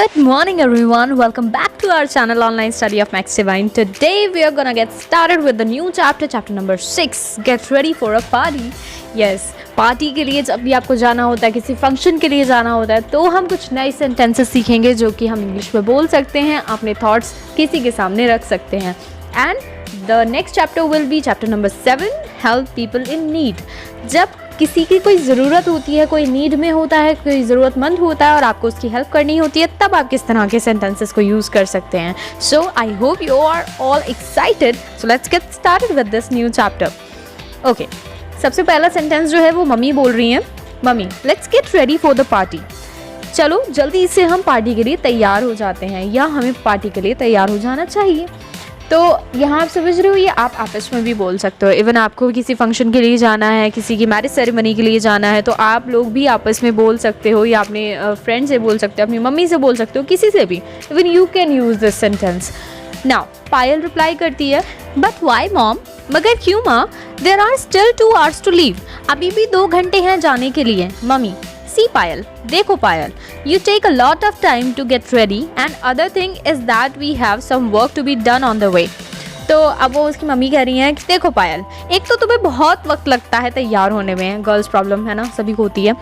Good morning everyone, welcome back to our channel Online Study of Max Divine. Today we are gonna get started with the new chapter number 6. Get ready for a party. Yes, party के लिए जब भी आपको जाना होता है, किसी function के लिए जाना होता है, तो हम कुछ नए सेंटेंसेस सीखेंगे जो कि हम इंग्लिश में बोल सकते हैं, अपने थॉट्स किसी के सामने रख सकते हैं. And the next chapter will be chapter number 7, help people in need. जब किसी की कोई ज़रूरत होती है, कोई नीड में होता है, कोई ज़रूरतमंद होता है और आपको उसकी हेल्प करनी होती है, तब आप किस तरह के सेंटेंसेस को यूज़ कर सकते हैं. So I hope you are all excited. So let's get started with this new chapter. Okay, सबसे पहला सेंटेंस जो है वो मम्मी बोल रही हैं. Mummy, let's get ready for the party. चलो जल्दी से हम पार्टी के लिए तैयार हो जाते हैं, या हमें पार्टी के लिए तैयार हो जाना चाहिए. तो यहाँ आप समझ रहे हो, ये आप आपस में भी बोल सकते हो. इवन आपको किसी फंक्शन के लिए जाना है, किसी की मैरिज सेरेमनी के लिए जाना है, तो आप लोग भी आपस में बोल सकते हो, या अपने फ्रेंड से बोल सकते हो, अपनी मम्मी से बोल सकते हो, किसी से भी. Even you can use this sentence. Now Payal reply करती है, बट वाई मॉम, मगर क्यों माँ, there are still 2 hours to leave. अभी भी 2 घंटे हैं जाने के लिए. मम्मी, See Payal, देखो पायल, you take a lot of time to get ready and other thing is that we have some work to be done on the way. तो अब वो उसकी मम्मी कह रही हैं कि देखो पायल, एक तो तुम्हें बहुत वक्त लगता है तैयार होने में, गर्ल्स प्रॉब्लम है ना, सभी को होती है.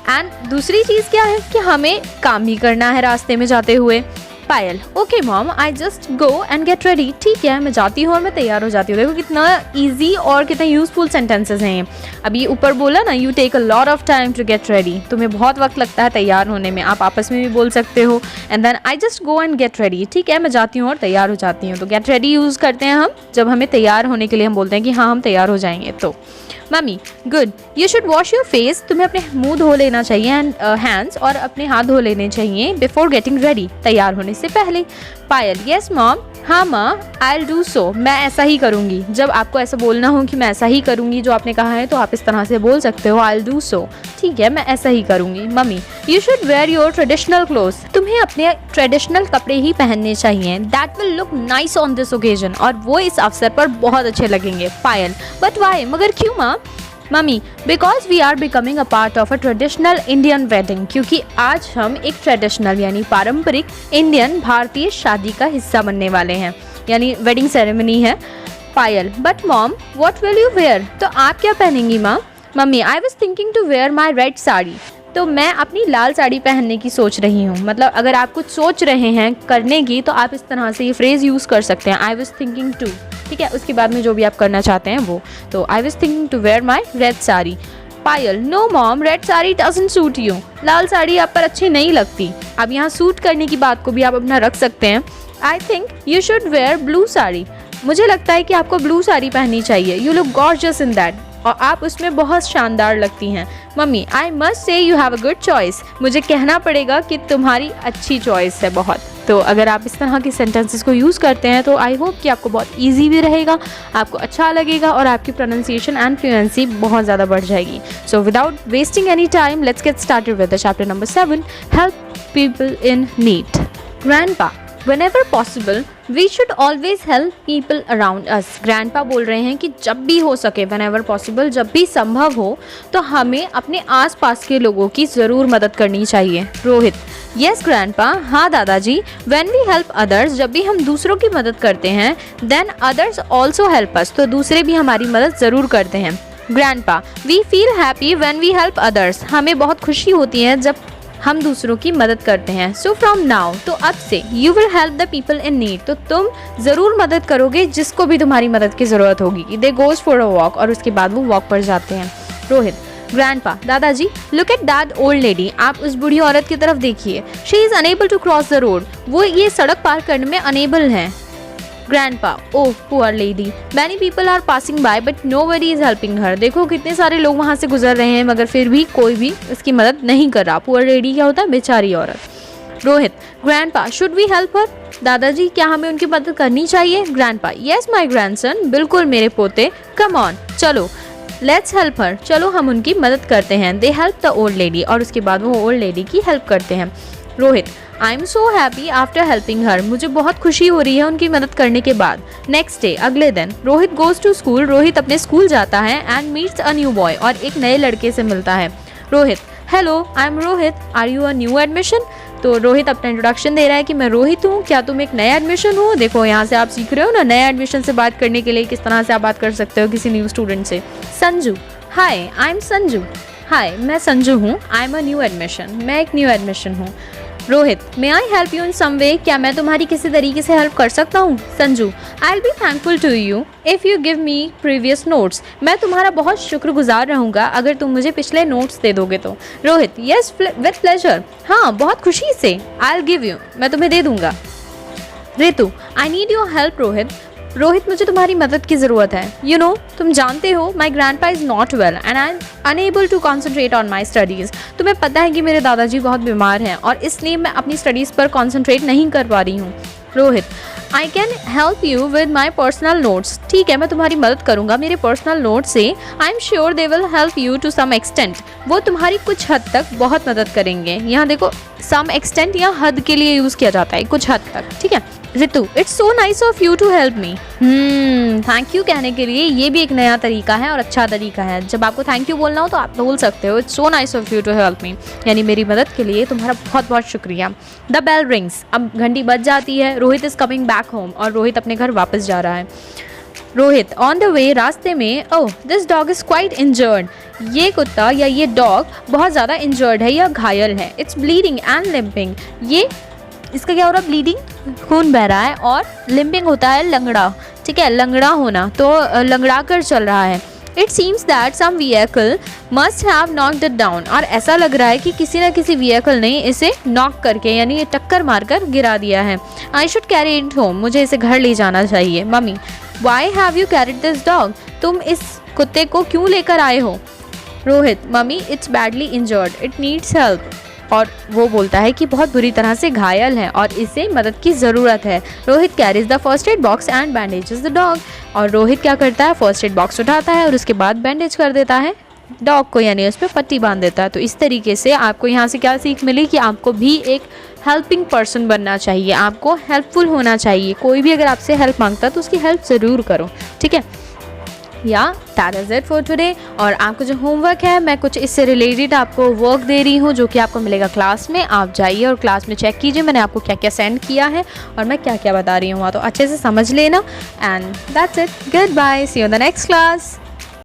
एंड दूसरी चीज़ क्या है कि हमें काम भी करना है रास्ते में जाते हुए. Payal, okay mom, I just go and get ready. ठीक है, मैं जाती हूँ और मैं तैयार हो जाती हूँ. देखो कितना ईजी और कितना यूजफुल सेंटेंसेस हैं ये. अभी ऊपर बोला ना, you take a lot of time to get ready, तुम्हें बहुत वक्त लगता है तैयार होने में. आप आपस में भी बोल सकते हो. And then I just go and get ready. ठीक है, मैं जाती हूँ और तैयार हो जाती हूँ. तो गेट रेडी यूज़ करते हैं हम जब हमें तैयार होने के लिए हम बोलते हैं कि हाँ हम तैयार हो जाएंगे. तो mummy, good, you should wash your face, तुम्हें अपने मुंह धो लेना चाहिए, एंड हैंड्स, और अपने हाथ धो लेने चाहिए बिफोर गेटिंग रेडी, तैयार होने से पहले. पायल, येस मॉम, हाँ माँ, आई विल डू सो, मैं ऐसा ही करूँगी. जब आपको ऐसा बोलना हो कि मैं ऐसा ही करूँगी जो आपने कहा है, तो आप इस तरह से बोल सकते हो, आई विल डू सो. ठीक है, मैं ऐसा ही करूँगी. Mummy, you should wear your traditional clothes, तुम्हें अपने ट्रेडिशनल कपड़े ही पहनने चाहिए. That will look nice on this occasion, और वो इस अवसर पर बहुत अच्छे लगेंगे. पायल, बट वाई, मगर क्यों माँ. Mummy, because we are becoming a part of a traditional Indian wedding, क्योंकि आज हम एक ट्रेडिशनल यानी पारंपरिक इंडियन भारतीय शादी का हिस्सा बनने वाले हैं, यानी वेडिंग सेरेमनी है. Payal, but mom, what will you wear, तो आप क्या पहनेंगी माँ. मम्मी, I was thinking to wear my red sari, तो मैं अपनी लाल साड़ी पहनने की सोच रही हूँ. मतलब अगर आप कुछ सोच रहे हैं करने की, तो आप इस तरह से ये फ्रेज़ यूज़ कर सकते हैं, आई वाज थिंकिंग टू. ठीक है, उसके बाद में जो भी आप करना चाहते हैं वो. तो I was thinking to wear my red sari. Payal, no mom, red sari doesn't suit you, लाल साड़ी आप पर अच्छी नहीं लगती. अब यहाँ सूट करने की बात को भी आप अपना रख सकते हैं. I think you should wear blue sari, मुझे लगता है कि आपको ब्लू साड़ी पहननी चाहिए. You look gorgeous in that, और आप उसमें बहुत शानदार लगती हैं. Mummy, I must say you have a good choice, मुझे कहना पड़ेगा कि तुम्हारी अच्छी चॉइस है बहुत. तो अगर आप इस तरह के सेंटेंसेस को यूज़ करते हैं, तो आई होप कि आपको बहुत इजी भी रहेगा, आपको अच्छा लगेगा, और आपकी प्रोनाउंसिएशन एंड फ्लुएंसी बहुत ज़्यादा बढ़ जाएगी. So without wasting any time, let's get started with the chapter number 7, help people in need. Grandpa, whenever possible we should always help people around us. Grandpa बोल रहे हैं कि जब भी हो सके, whenever possible, जब भी संभव हो, तो हमें अपने आसपास के लोगों की ज़रूर मदद करनी चाहिए. रोहित, यस ग्रैंडपा, हाँ दादाजी, when we help others, जब भी हम दूसरों की मदद करते हैं, then others also help us, तो दूसरे भी हमारी मदद ज़रूर करते हैं. Grandpa, we feel happy when we help others, हमें बहुत खुशी होती है जब हम दूसरों की मदद करते हैं. सो फ्रॉम नाउ, तो अब से, you will help the people in need, तो तुम ज़रूर मदद करोगे जिसको भी तुम्हारी मदद की ज़रूरत होगी. They goes for a walk, और उसके बाद वो वॉक पर जाते हैं. रोहित, ग्रैंडपा, दादाजी, look at that old lady, आप उस बूढ़ी औरत की तरफ देखिए. She is unable to cross the road, वो ये सड़क पार करने में अनेबल हैं. Grandpa, oh poor lady, many people are passing by but nobody is helping her, देखो कितने सारे लोग वहाँ से गुजर रहे हैं, मगर फिर भी कोई भी उसकी मदद नहीं कर रहा. पुअर लेडी क्या होता है, बेचारी औरत. Rohit, grandpa, should we help her, दादाजी क्या हमें उनकी मदद करनी चाहिए. ग्रैंडपा, येस माई ग्रैंडसन, बिल्कुल मेरे पोते, कम ऑन, चलो, लेट्स हेल्प हर, चलो हम उनकी मदद करते हैं. They help the old lady, और उसके बाद वो ओल्ड लेडी की हेल्प करते हैं. Rohit, I am so happy after helping her, मुझे बहुत खुशी हो रही है उनकी मदद करने के बाद. नेक्स्ट डे, अगले दिन, Rohit goes to school, Rohit अपने स्कूल जाता है. And meets a new boy, और एक नए लड़के से मिलता है. Rohit, hello, I am Rohit, are you a new admission, तो रोहित अपना इंट्रोडक्शन दे रहा है कि मैं रोहित हूँ, क्या तुम एक नया एडमिशन हो? देखो यहाँ से आप सीख रहे हो ना नया एडमिशन से बात करने के लिए किस तरह से आप बात कर सकते हो किसी न्यू स्टूडेंट से। संजू, हाय आई एम संजू। हाय मैं संजू हूँ, I am a new admission, मैं एक न्यू एडमिशन हूँ। रोहित, मे आई हेल्प यू इन सम वे, क्या मैं तुम्हारी किसी तरीके से हेल्प कर सकता हूँ? Sanju, I will be thankful to you if you give me previous notes, मैं तुम्हारा बहुत शुक्रगुजार रहूँगा अगर तुम मुझे पिछले नोट्स दे दोगे तो। रोहित, येस विथ प्लेजर, हाँ बहुत खुशी से, आई विल गिव यू, मैं तुम्हें दे दूँगा। Ritu, I need your help Rohit, Rohit मुझे तुम्हारी मदद की ज़रूरत है। यू नो, तुम जानते हो my grandpa is not well and I am unable to concentrate on my studies, तुम्हें पता है कि मेरे दादाजी बहुत बीमार हैं और इसलिए मैं अपनी स्टडीज़ पर कॉन्सेंट्रेट नहीं कर पा रही हूँ। Rohit, I can help you with my personal notes, ठीक है मैं तुम्हारी मदद करूँगा मेरे पर्सनल नोट से। I am sure they will help you to some extent, वो तुम्हारी कुछ हद तक बहुत मदद करेंगे। यहाँ देखो सम एक्सटेंट यहाँ हद के लिए यूज़ किया जाता है, कुछ हद तक, ठीक है। Ritu, it's so nice of you to help me, thank you कहने के लिए ये भी एक नया तरीका है और अच्छा तरीका है। जब आपको थैंक यू बोलना हो तो आप बोल सकते हो it's so nice of you to help me, यानी मेरी मदद के लिए तुम्हारा बहुत बहुत शुक्रिया। द बेल रिंग्स, अब घंटी बज जाती है। Rohit is coming back home, और रोहित अपने घर वापस जा रहा है। रोहित, ऑन द वे, रास्ते में, oh this dog is quite injured, ये कुत्ता या ये डॉग बहुत ज़्यादा इंजर्ड है या घायल है। इट्स ब्लीडिंग एंड लिम्पिंग, ये इसका क्या हो रहा है? ब्लीडिंग, खून बह रहा है, और लिम्पिंग होता है लंगड़ा, ठीक है, लंगड़ा होना, तो लंगड़ा कर चल रहा है। It seems that some vehicle must have knocked it down, और ऐसा लग रहा है कि किसी न किसी व्हीकल ने इसे नॉक करके यानी ये टक्कर मारकर गिरा दिया है। I should carry it home, मुझे इसे घर ले जाना चाहिए। Mummy, why have you carried this dog, तुम इस कुत्ते को क्यों लेकर आए हो? Rohit, mummy it's badly injured, it needs help, और वो बोलता है कि बहुत बुरी तरह से घायल है और इसे मदद की ज़रूरत है। Rohit carries the first aid box and bandages the dog, और रोहित क्या करता है? फर्स्ट एड बॉक्स उठाता है और उसके बाद बैंडेज कर देता है डॉग को, यानी उस पर पट्टी बांध देता है। तो इस तरीके से आपको यहाँ से क्या सीख मिली कि आपको भी एक हेल्पिंग पर्सन बनना चाहिए, आपको हेल्पफुल होना चाहिए। कोई भी अगर आपसे हेल्प मांगता है तो उसकी हेल्प ज़रूर करो, ठीक है। या that is it for today. और आपको जो होमवर्क है, मैं कुछ इससे रिलेटेड आपको वर्क दे रही हूँ जो कि आपको मिलेगा क्लास में। आप जाइए और क्लास में चेक कीजिए मैंने आपको क्या क्या सेंड किया है और मैं क्या क्या बता रही हूँ, तो अच्छे से समझ लेना। And that's it, good bye, see you in the next class.